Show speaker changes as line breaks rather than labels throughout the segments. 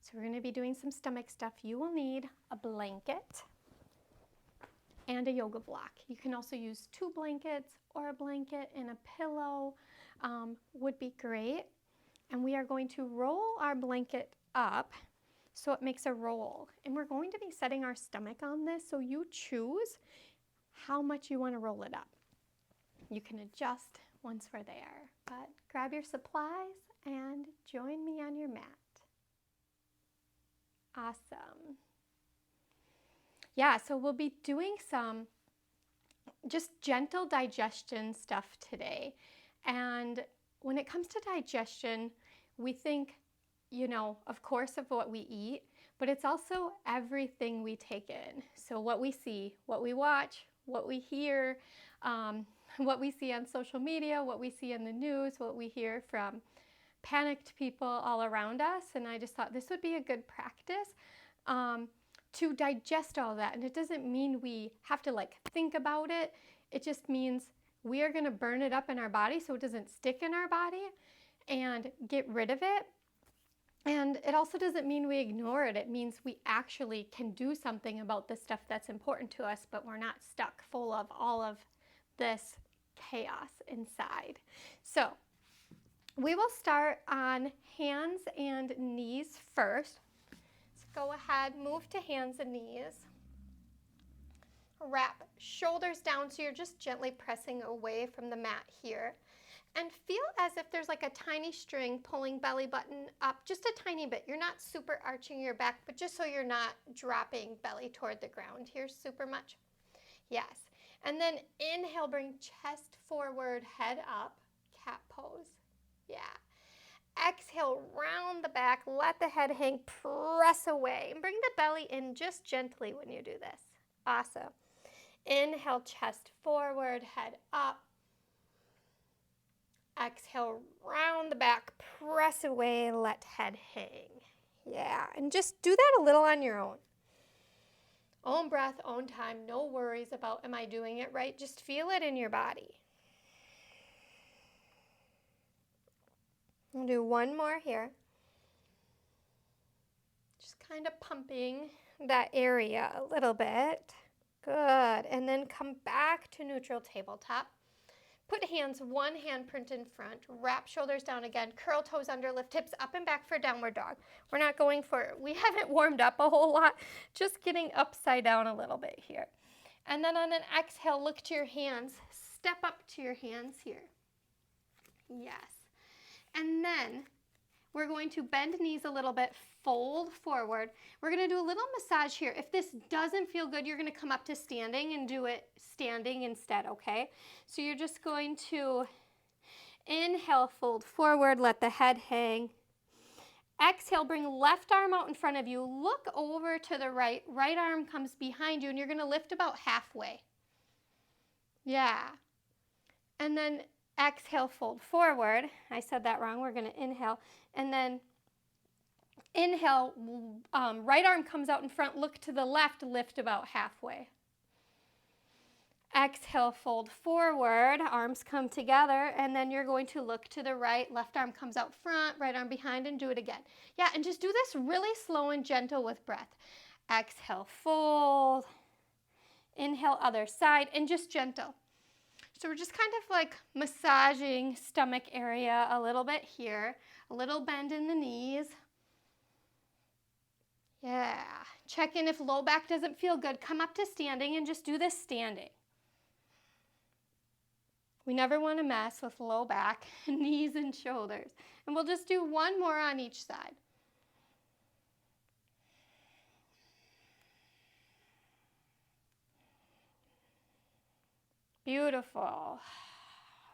So we're going to be doing some stomach stuff. You will need a blanket and a yoga block. You can also use 2 blankets or a blanket and a pillow would be great. And we are going to roll our blanket up so it makes a roll. And we're going to be setting our stomach on this, so you choose how much you want to roll it up. You can adjust once we're there, but grab your supplies and join me on your mat. Awesome. Yeah, so we'll be doing some just gentle digestion stuff today. And when it comes to digestion, we think, of course, of what we eat, but it's also everything we take in. So what we see, what we watch, what we hear, what we see on social media, what we see in the news, what we hear from panicked people all around us. And I just thought this would be a good practice to digest all that. And it doesn't mean we have to think about it. It just means we are going to burn it up in our body so it doesn't stick in our body and get rid of it. And it also doesn't mean we ignore it. It means we actually can do something about the stuff that's important to us, but we're not stuck full of all of this chaos inside. So we will start on hands and knees first. So go ahead, move to hands and knees. Wrap shoulders down so you're just gently pressing away from the mat here. And feel as if there's a tiny string pulling belly button up just a tiny bit. You're not super arching your back, but just so you're not dropping belly toward the ground here super much. Yes. And then inhale, bring chest forward, head up, cat pose. Yeah. Exhale, round the back, let the head hang, press away, and bring the belly in just gently when you do this. Awesome. Inhale, chest forward, head up. Exhale, round the back, press away, let head hang. Yeah, and just do that a little on your own. Own breath, own time, no worries about am I doing it right? Just feel it in your body. We'll do one more here. Just kind of pumping that area a little bit. Good, and then come back to neutral tabletop. Put hands, one handprint in front, wrap shoulders down again, curl toes under, lift hips up and back for downward dog. We're not going for, we haven't warmed up a whole lot, just getting upside down a little bit here. And then on an exhale, look to your hands, step up to your hands here. Yes. And then we're going to bend knees a little bit, fold forward. We're going to do a little massage here. If this doesn't feel good, you're going to come up to standing and do it standing instead, okay? So you're just going to inhale, fold forward, let the head hang. Exhale, bring left arm out in front of you. Look over to the right. Right arm comes behind you, and you're going to lift about halfway. Yeah. And then exhale, fold forward. I said that wrong. We're going to inhale. And then inhale, right arm comes out in front. Look to the left, lift about halfway. Exhale, fold forward. Arms come together. And then you're going to look to the right. Left arm comes out front, right arm behind, and do it again. Yeah, and just do this really slow and gentle with breath. Exhale, fold. Inhale, other side, and just gentle. So we're just kind of massaging stomach area a little bit here, a little bend in the knees. Yeah, check in if low back doesn't feel good. Come up to standing and just do this standing. We never want to mess with low back, knees, and shoulders. And we'll just do one more on each side. Beautiful.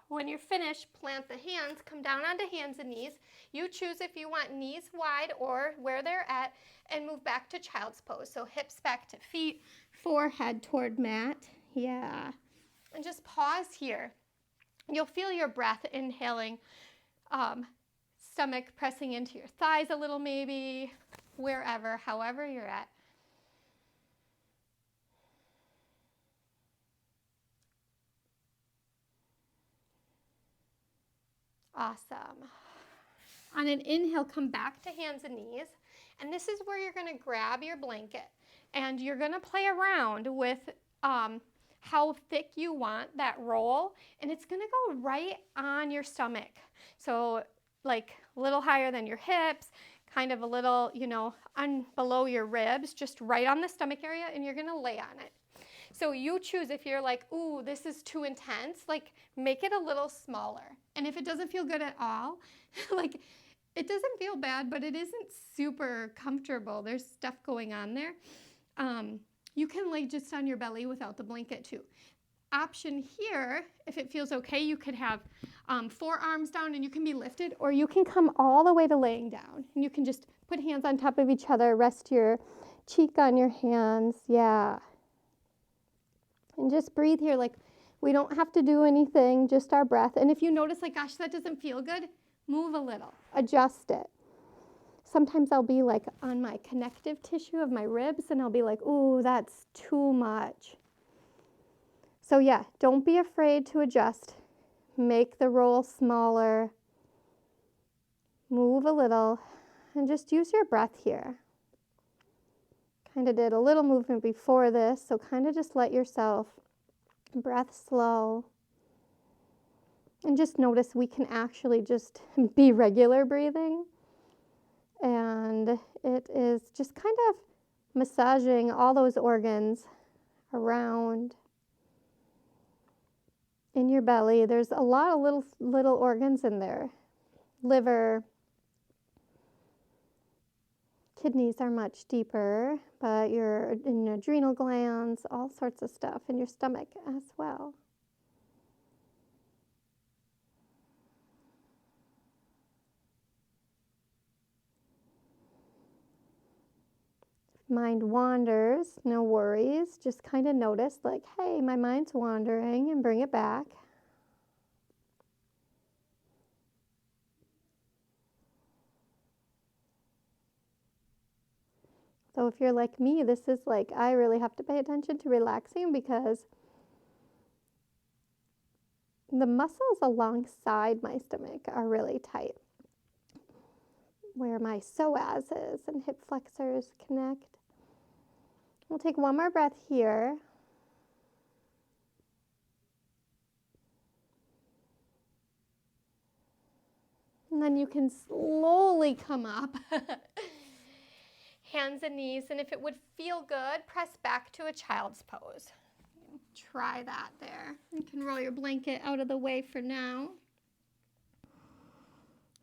When you're finished, plant the hands, come down onto hands and knees. You choose if you want knees wide or where they're at, and move back to child's pose. So hips back to feet, forehead toward mat. Yeah. And just pause here. You'll feel your breath inhaling, stomach pressing into your thighs a little maybe, wherever, however you're at. Awesome. On an inhale, come back to hands and knees. And this is where you're going to grab your blanket and you're going to play around with how thick you want that roll, and it's going to go right on your stomach. So like a little higher than your hips, kind of a little, below your ribs, just right on the stomach area, and you're going to lay on it. So you choose if you're like, ooh, this is too intense, like make it a little smaller. And if it doesn't feel good at all, like it doesn't feel bad, but it isn't super comfortable. There's stuff going on there. You can lay just on your belly without the blanket too. Option here, if it feels okay, you could have forearms down and you can be lifted, or you can come all the way to laying down. And you can just put hands on top of each other, rest your cheek on your hands. Yeah. And just breathe here. Like we don't have to do anything, just our breath. And if you notice like, gosh, that doesn't feel good, move a little, adjust it. Sometimes I'll be like on my connective tissue of my ribs and I'll be like, ooh, that's too much. So yeah, don't be afraid to adjust. Make the roll smaller. Move a little and just use your breath here. Kind of did a little movement before this, so kind of just let yourself breath slow. And just notice we can actually just be regular breathing. And it is just kind of massaging all those organs around in your belly. There's a lot of little organs in there. Liver, kidneys are much deeper, but your adrenal glands, all sorts of stuff in your stomach as well. Mind wanders, no worries. Just kind of notice like, hey, my mind's wandering, and bring it back. So if you're like me, this is like, I really have to pay attention to relaxing because the muscles alongside my stomach are really tight, where my psoas is and hip flexors connect. We'll take one more breath here. And then you can slowly come up. Hands and knees, and if it would feel good, press back to a child's pose. Try that there. You can roll your blanket out of the way for now.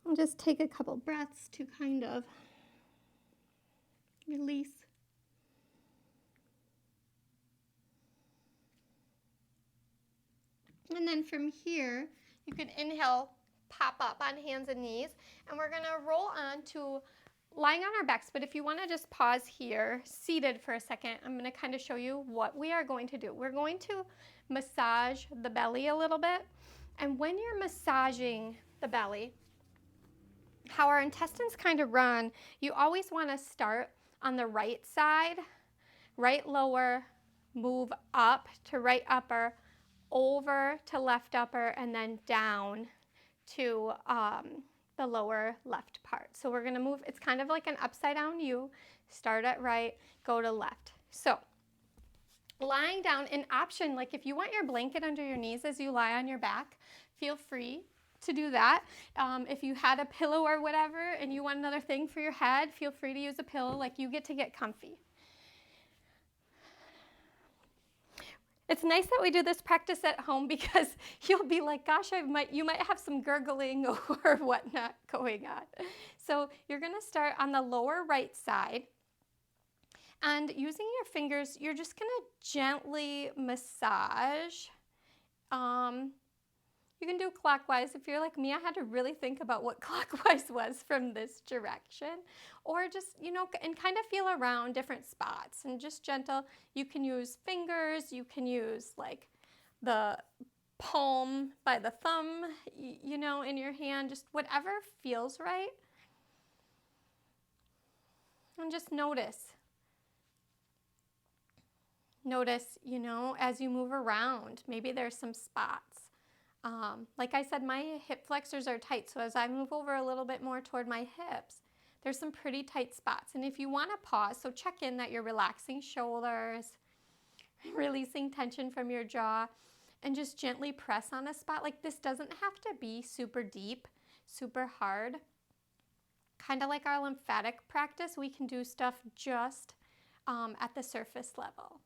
And just take a couple breaths to kind of release. And then from here, you can inhale, pop up on hands and knees, and we're going to roll on to lying on our backs. But if you want to just pause here, seated for a second, I'm going to kind of show you what we are going to do. We're going to massage the belly a little bit. And when you're massaging the belly, how our intestines kind of run, you always want to start on the right side, right lower, move up to right upper, over to left upper, and then down to the lower left part. So we're going to move, it's kind of like an upside down U. Start at right, go to left. So lying down, an option, like if you want your blanket under your knees as you lie on your back, feel free to do that. If you had a pillow or whatever and you want another thing for your head, feel free to use a pillow. Like you get to get comfy. It's nice that we do this practice at home because you'll be like, gosh, you might have some gurgling or whatnot going on. So you're going to start on the lower right side. And using your fingers, you're just going to gently massage. You can do clockwise. If you're like me, I had to really think about what clockwise was from this direction. Or just, and kind of feel around different spots and just gentle. You can use fingers. You can use like the palm by the thumb, in your hand. Just whatever feels right. And just notice. Notice, as you move around, maybe there's some spots. Like I said, my hip flexors are tight, so as I move over a little bit more toward my hips, there's some pretty tight spots. And if you want to pause, so check in that you're relaxing shoulders, releasing tension from your jaw, and just gently press on a spot. Like, this doesn't have to be super deep, super hard. Kind of like our lymphatic practice, we can do stuff just at the surface level.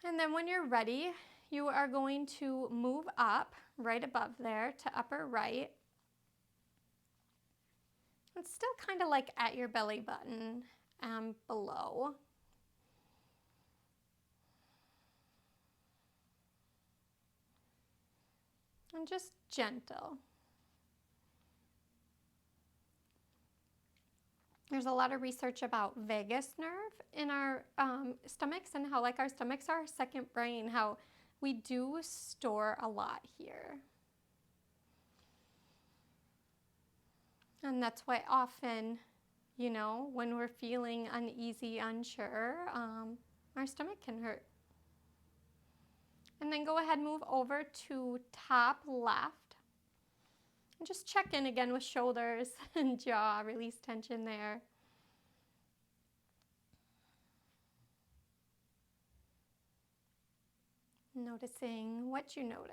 And then when you're ready, you are going to move up right above there to upper right. It's still kind of like at your belly button below. And just gentle. There's a lot of research about vagus nerve in our stomachs, and how like our stomachs are our second brain, how we do store a lot here. And that's why often, you know, when we're feeling uneasy, unsure, our stomach can hurt. And then go ahead and move over to top left. And just check in again with shoulders and jaw, release tension there. Noticing what you notice.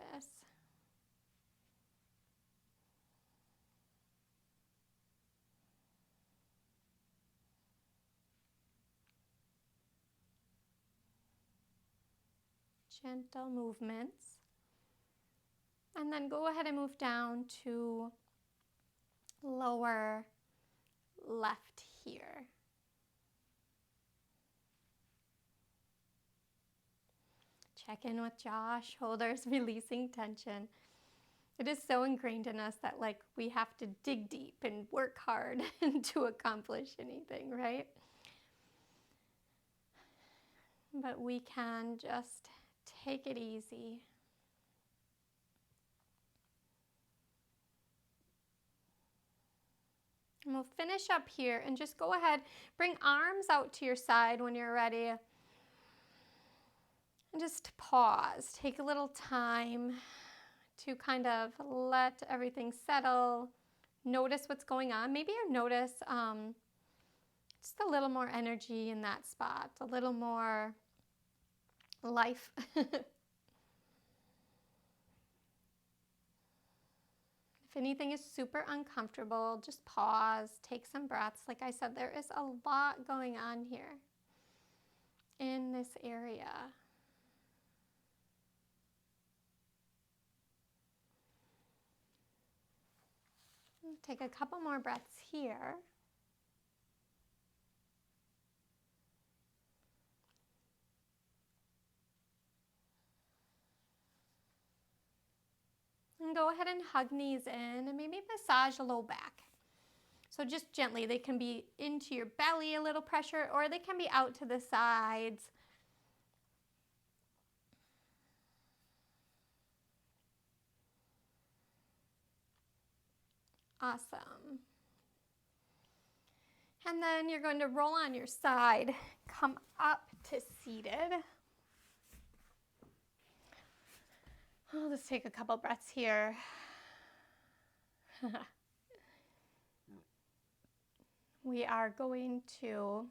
Gentle movements. And then go ahead and move down to lower left here. Check in with jaw, shoulders, releasing tension. It is so ingrained in us that like we have to dig deep and work hard to accomplish anything, right? But we can just take it easy. And we'll finish up here and just go ahead, bring arms out to your side when you're ready. And just pause, take a little time to kind of let everything settle. Notice what's going on. Maybe you notice just a little more energy in that spot, a little more life. If anything is super uncomfortable, just pause, take some breaths. Like I said, there is a lot going on here in this area. Take a couple more breaths here. And go ahead and hug knees in and maybe massage the low back. So just gently, they can be into your belly, a little pressure, or they can be out to the sides. Awesome. And then you're going to roll on your side, come up to seated. I'll just take a couple breaths here. We are going to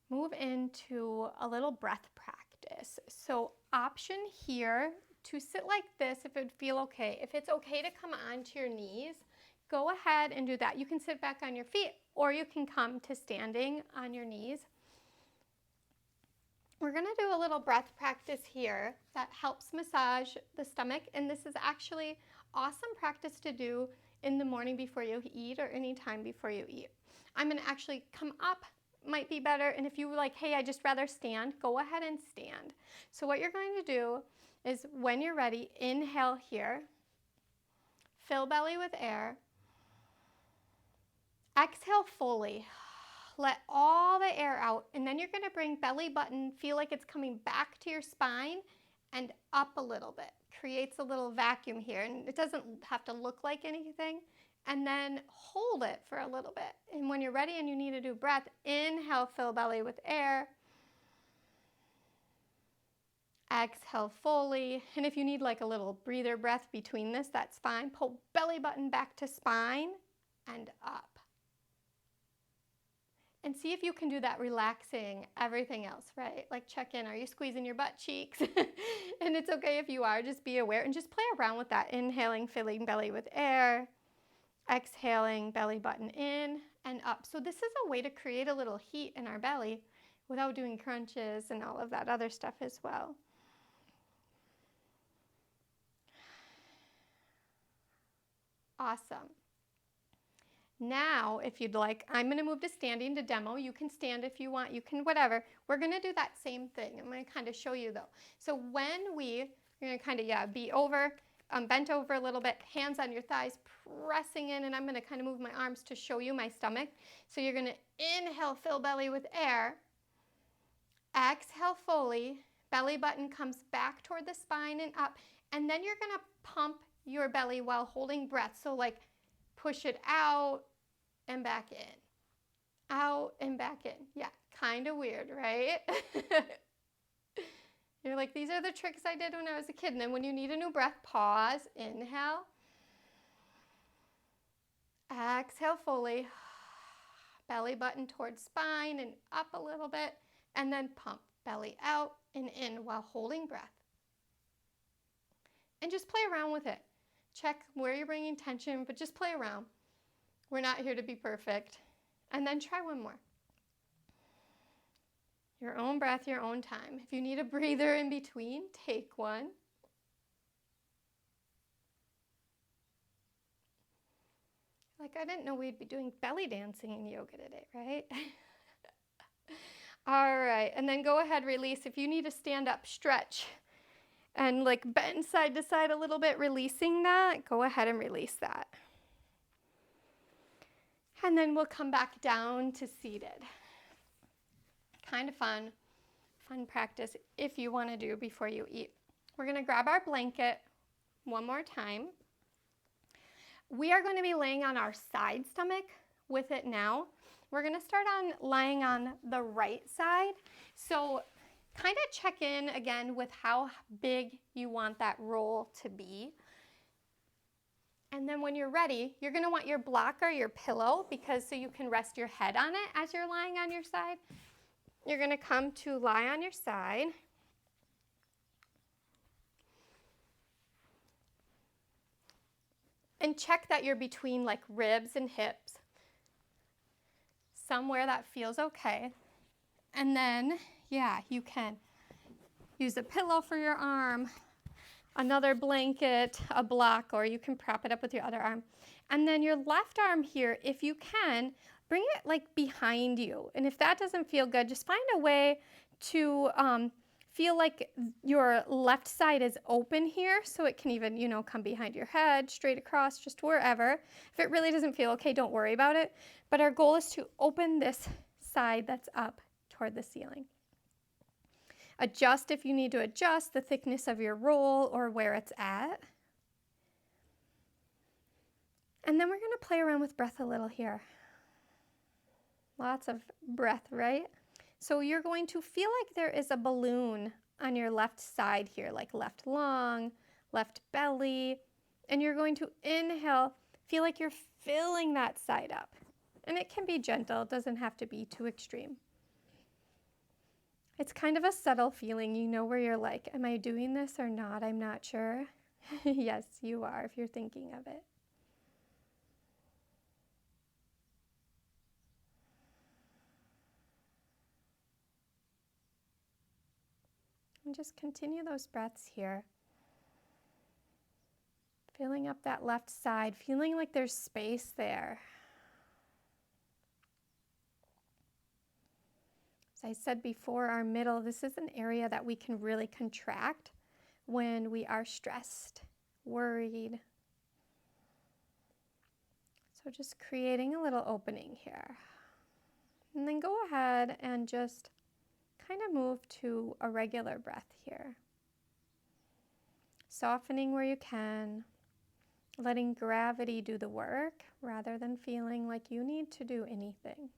move into a little breath practice. So option here to sit like this if it would feel okay. If it's okay to come onto your knees, go ahead and do that. You can sit back on your feet or you can come to standing on your knees. We're going to do a little breath practice here that helps massage the stomach, and this is actually awesome practice to do in the morning before you eat or any time before you eat. I'm going to actually come up, might be better, and if you were like, hey, I just rather stand, go ahead and stand. So what you're going to do is when you're ready, inhale here, fill belly with air, exhale fully. Let all the air out, and then you're going to bring belly button, feel like it's coming back to your spine and up a little bit. Creates a little vacuum here, and it doesn't have to look like anything. And then hold it for a little bit. And when you're ready and you need to do breath, inhale, fill belly with air. Exhale fully. And if you need like a little breather breath between this, that's fine. Pull belly button back to spine and up. And see if you can do that relaxing everything else, right? Like check in, are you squeezing your butt cheeks? And it's okay if you are, just be aware and just play around with that. Inhaling, filling belly with air. Exhaling, belly button in and up. So this is a way to create a little heat in our belly without doing crunches and all of that other stuff as well. Awesome. Now, if you'd like, I'm going to move to standing to demo. You can stand if you want, you can whatever. We're going to do that same thing. I'm going to kind of show you though. So when you're going to kind of, be over, bent over a little bit, hands on your thighs, pressing in, and I'm going to kind of move my arms to show you my stomach. So you're going to inhale, fill belly with air. Exhale fully, belly button comes back toward the spine and up, and then you're going to pump your belly while holding breath. So like push it out and back in, out and back in. Yeah, kind of weird, right? You're like, these are the tricks I did when I was a kid. And then when you need a new breath, pause, inhale, exhale fully, belly button towards spine and up a little bit, and then pump belly out and in while holding breath. And just play around with it. Check where you're bringing tension, but just play around. We're not here to be perfect. And then try one more. Your own breath, your own time. If you need a breather in between, take one. Like, I didn't know we'd be doing belly dancing in yoga today, right? All right, and then go ahead, release. If you need to stand up, stretch and like bend side to side a little bit, releasing that, go ahead and release that. And then we'll come back down to seated. Kind of fun practice if you want to do before you eat. We're going to grab our blanket one more time. We are going to be laying on our side stomach with it now. We're going to start on lying on the right side. So kind of check in again with how big you want that roll to be. And then when you're ready, you're going to want your block or your pillow, because so you can rest your head on it as you're lying on your side. You're going to come to lie on your side. And check that you're between like ribs and hips. Somewhere that feels okay. And then, you can use a pillow for your arm, another blanket, a block, or you can prop it up with your other arm. And then your left arm here, if you can, bring it like behind you. And if that doesn't feel good, just find a way to feel like your left side is open here, so it can even, come behind your head, straight across, just wherever. If it really doesn't feel okay, don't worry about it. But our goal is to open this side that's up toward the ceiling. Adjust if you need to adjust the thickness of your roll or where it's at. And then we're going to play around with breath a little here. Lots of breath, right? So you're going to feel like there is a balloon on your left side here, like left lung, left belly, and you're going to inhale, feel like you're filling that side up. And it can be gentle, it doesn't have to be too extreme. It's kind of a subtle feeling, where you're like, am I doing this or not? I'm not sure. Yes, you are if you're thinking of it. And just continue those breaths here. Filling up that left side, feeling like there's space there. As I said before, our middle, this is an area that we can really contract when we are stressed, worried. So just creating a little opening here. And then go ahead and just kind of move to a regular breath here. Softening where you can, letting gravity do the work rather than feeling like you need to do anything.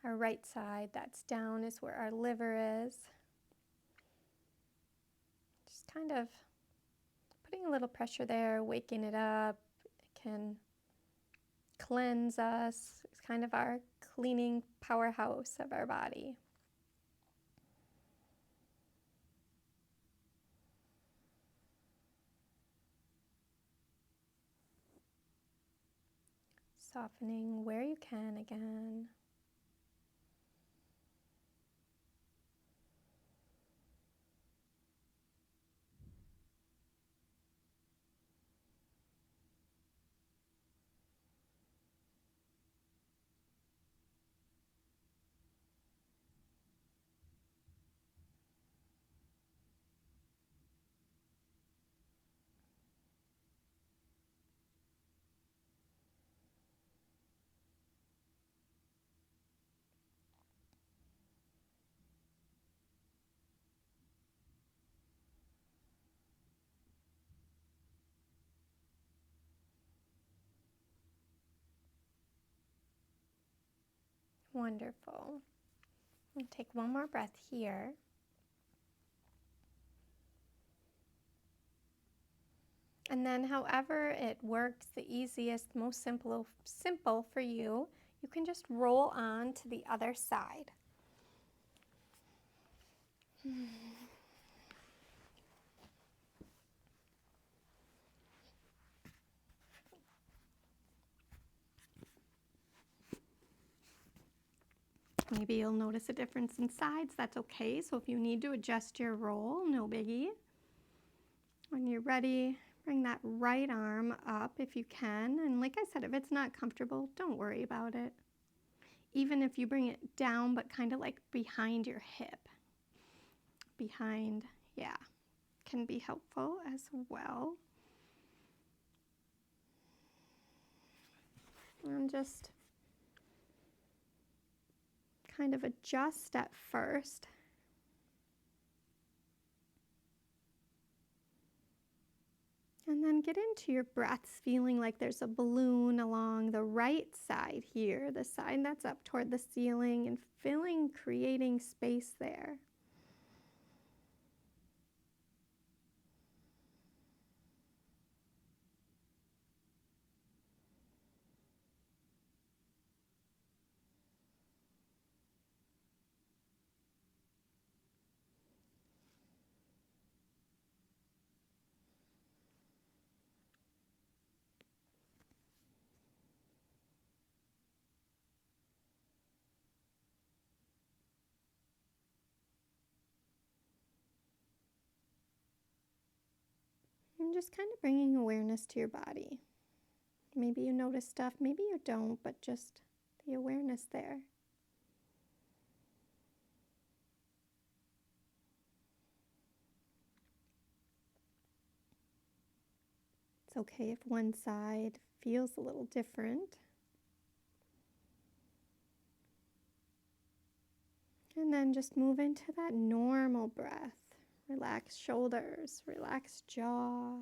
Our right side, that's down, is where our liver is. Just kind of putting a little pressure there, waking it up. It can cleanse us. It's kind of our cleaning powerhouse of our body. Softening where you can again. Wonderful. We'll take one more breath here. And then however it works, the easiest, most simple for you, you can just roll on to the other side. Maybe you'll notice a difference in sides. That's okay. So if you need to adjust your roll, no biggie. When you're ready, bring that right arm up if you can. And like I said, if it's not comfortable, don't worry about it. Even if you bring it down, but kind of like behind your hip. Behind, yeah, can be helpful as well. And just kind of adjust at first. And then get into your breaths, feeling like there's a balloon along the right side here, the side that's up toward the ceiling, and creating space there. And just kind of bringing awareness to your body. Maybe you notice stuff, maybe you don't, but just the awareness there. It's okay if one side feels a little different. And then just move into that normal breath. Relax shoulders, relax jaw.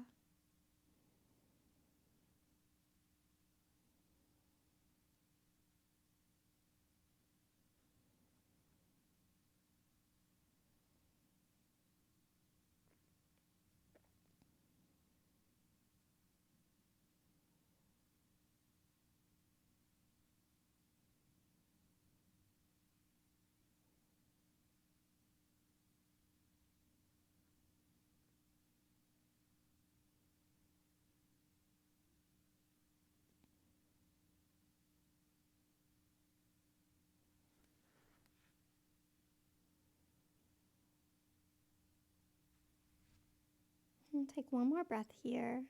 And take one more breath here.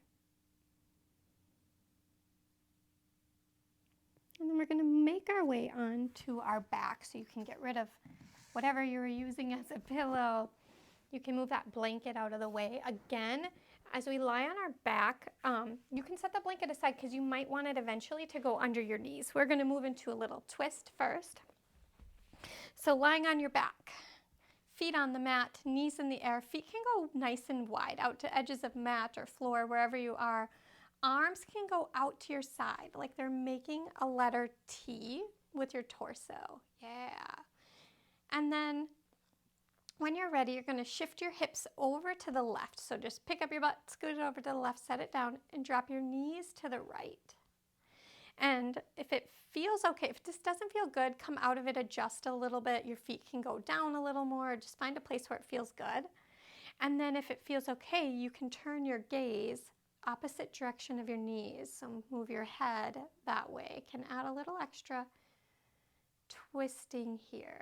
And then we're going to make our way onto our back so you can get rid of whatever you were using as a pillow. You can move that blanket out of the way. Again, as we lie on our back, you can set the blanket aside because you might want it eventually to go under your knees. We're going to move into a little twist first. So lying on your back, feet on the mat, knees in the air. Feet can go nice and wide out to edges of mat or floor, wherever you are. Arms can go out to your side like they're making a letter T with your torso. Yeah. And then when you're ready, you're going to shift your hips over to the left. So just pick up your butt, scoot it over to the left, set it down, and drop your knees to the right. And if it feels okay, if this doesn't feel good, come out of it, adjust a little bit. Your feet can go down a little more. Just find a place where it feels good. And then if it feels okay, you can turn your gaze opposite direction of your knees. So move your head that way. Can add a little extra twisting here.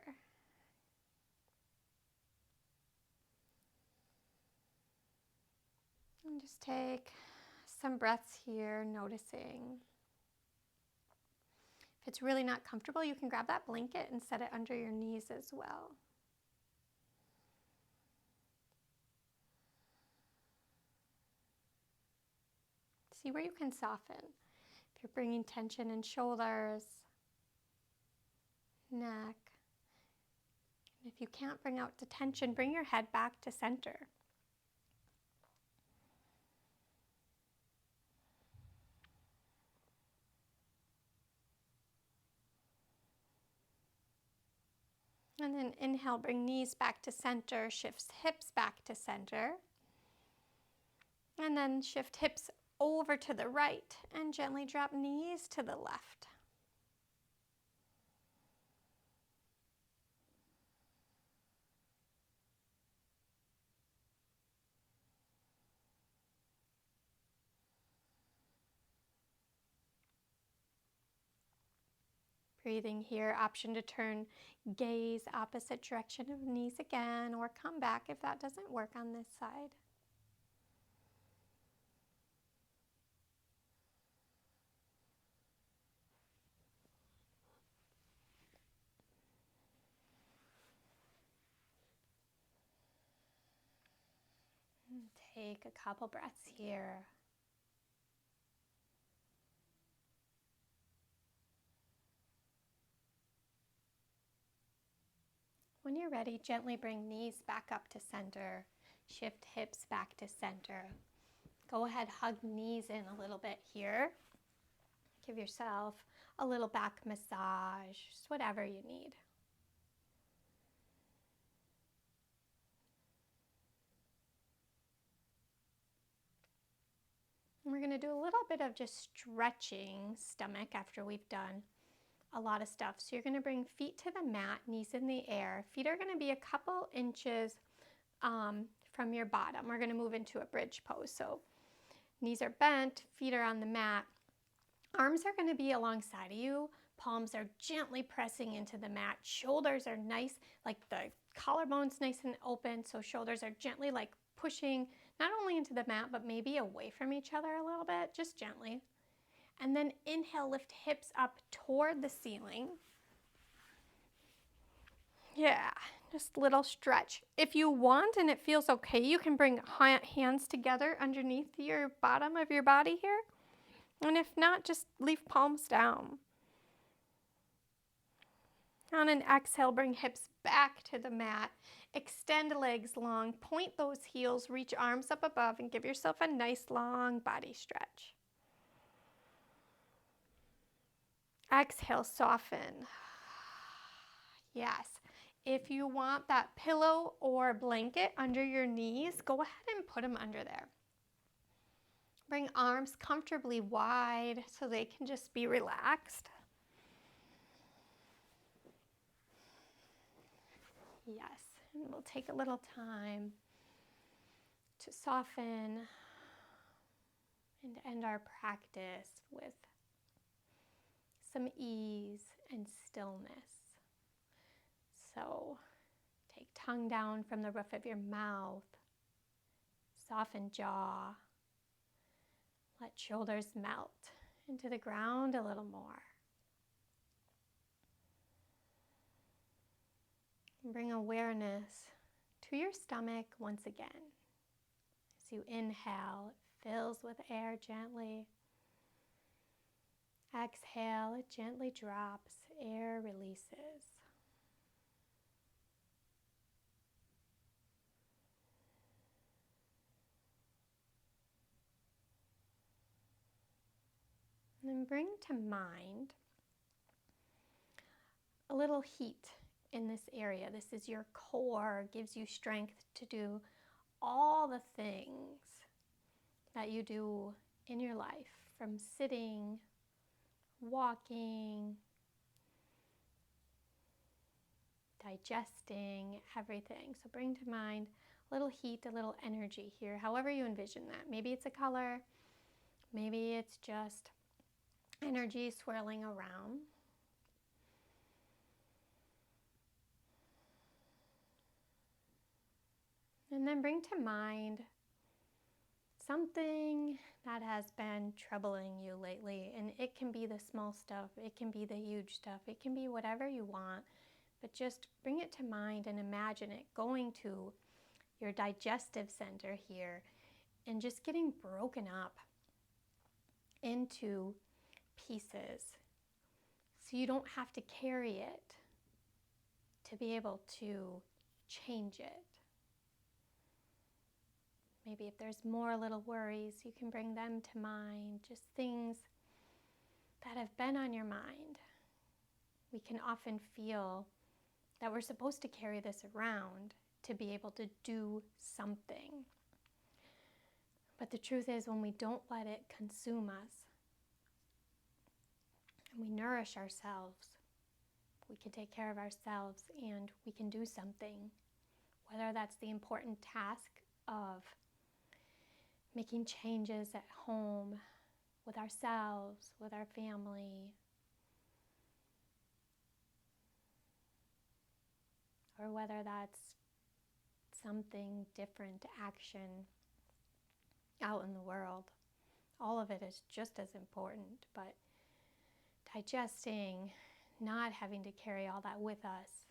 And just take some breaths here, noticing. If it's really not comfortable, you can grab that blanket and set it under your knees as well. See where you can soften. If you're bringing tension in shoulders, neck. And if you can't bring out the tension, bring your head back to center. And then inhale, bring knees back to center, shifts hips back to center. And then shift hips over to the right and gently drop knees to the left. Breathing here, option to turn gaze opposite direction of knees again, or come back if that doesn't work on this side. And take a couple breaths here. When you're ready, gently bring knees back up to center. Shift hips back to center. Go ahead, hug knees in a little bit here. Give yourself a little back massage, just whatever you need. And we're going to do a little bit of just stretching stomach after we've done a lot of stuff. So you're going to bring feet to the mat, knees in the air. Feet are going to be a couple inches from your bottom. We're going to move into a bridge pose. So knees are bent, feet are on the mat. Arms are going to be alongside of you. Palms are gently pressing into the mat. Shoulders are nice, like the collarbone's nice and open. So shoulders are gently like pushing not only into the mat, but maybe away from each other a little bit, just gently. And then inhale, lift hips up toward the ceiling. Yeah, just a little stretch. If you want and it feels okay, you can bring hands together underneath your bottom of your body here. And if not, just leave palms down. On an exhale, bring hips back to the mat. Extend legs long, point those heels, reach arms up above, and give yourself a nice long body stretch. Exhale, soften. Yes. If you want that pillow or blanket under your knees, go ahead and put them under there. Bring arms comfortably wide so they can just be relaxed. Yes, and we'll take a little time to soften and end our practice with some ease and stillness. So take tongue down from the roof of your mouth, soften jaw, let shoulders melt into the ground a little more. And bring awareness to your stomach once again. As you inhale, it fills with air gently. Exhale, it gently drops, air releases. And then bring to mind little heat in this area. This is your core, gives you strength to do all the things that you do in your life, from sitting, walking, digesting, everything. So bring to mind a little heat, a little energy here, however you envision that. Maybe it's a color, maybe it's just energy swirling around. And then bring to mind something that has been troubling you lately. And it can be the small stuff, it can be the huge stuff, it can be whatever you want. But just bring it to mind and imagine it going to your digestive center here and just getting broken up into pieces. So you don't have to carry it to be able to change it. Maybe if there's more little worries, you can bring them to mind, just things that have been on your mind. We can often feel that we're supposed to carry this around to be able to do something. But the truth is, when we don't let it consume us and we nourish ourselves, we can take care of ourselves and we can do something, whether that's the important task of making changes at home with ourselves, with our family, or whether that's something different, action out in the world. All of it is just as important, but digesting, not having to carry all that with us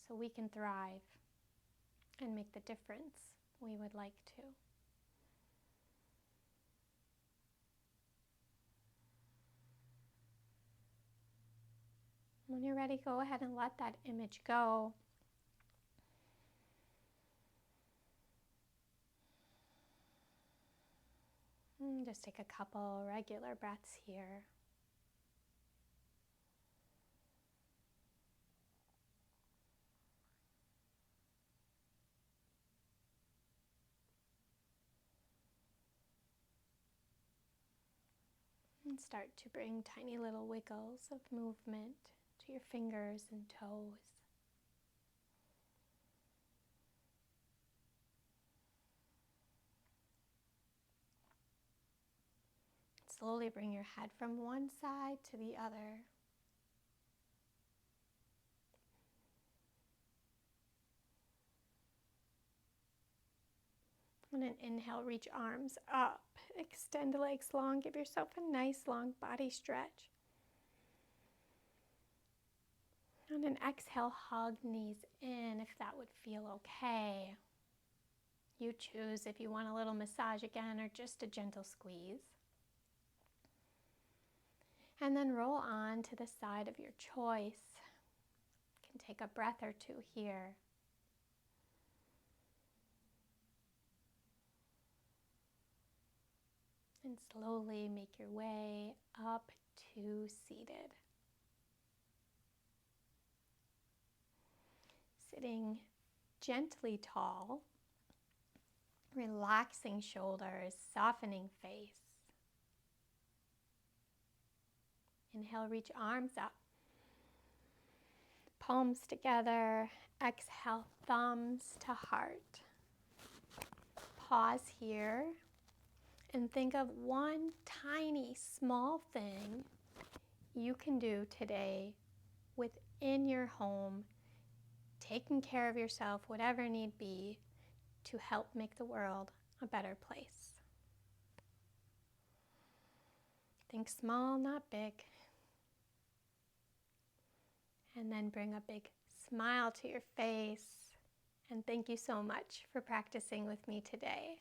so we can thrive and make the difference we would like to. When you're ready, go ahead and let that image go. And just take a couple regular breaths here. And start to bring tiny little wiggles of movement to your fingers and toes. Slowly bring your head from one side to the other. On an inhale, reach arms up. Extend the legs long. Give yourself a nice long body stretch. On an exhale, hug knees in if that would feel okay. You choose if you want a little massage again or just a gentle squeeze. And then roll on to the side of your choice. You can take a breath or two here. And slowly make your way up to seated. Sitting gently tall, relaxing shoulders, softening face. Inhale, reach arms up. Palms together. Exhale, thumbs to heart. Pause here and think of one tiny small thing you can do today within your home, taking care of yourself, whatever need be, to help make the world a better place. Think small, not big. And then bring a big smile to your face. And thank you so much for practicing with me today.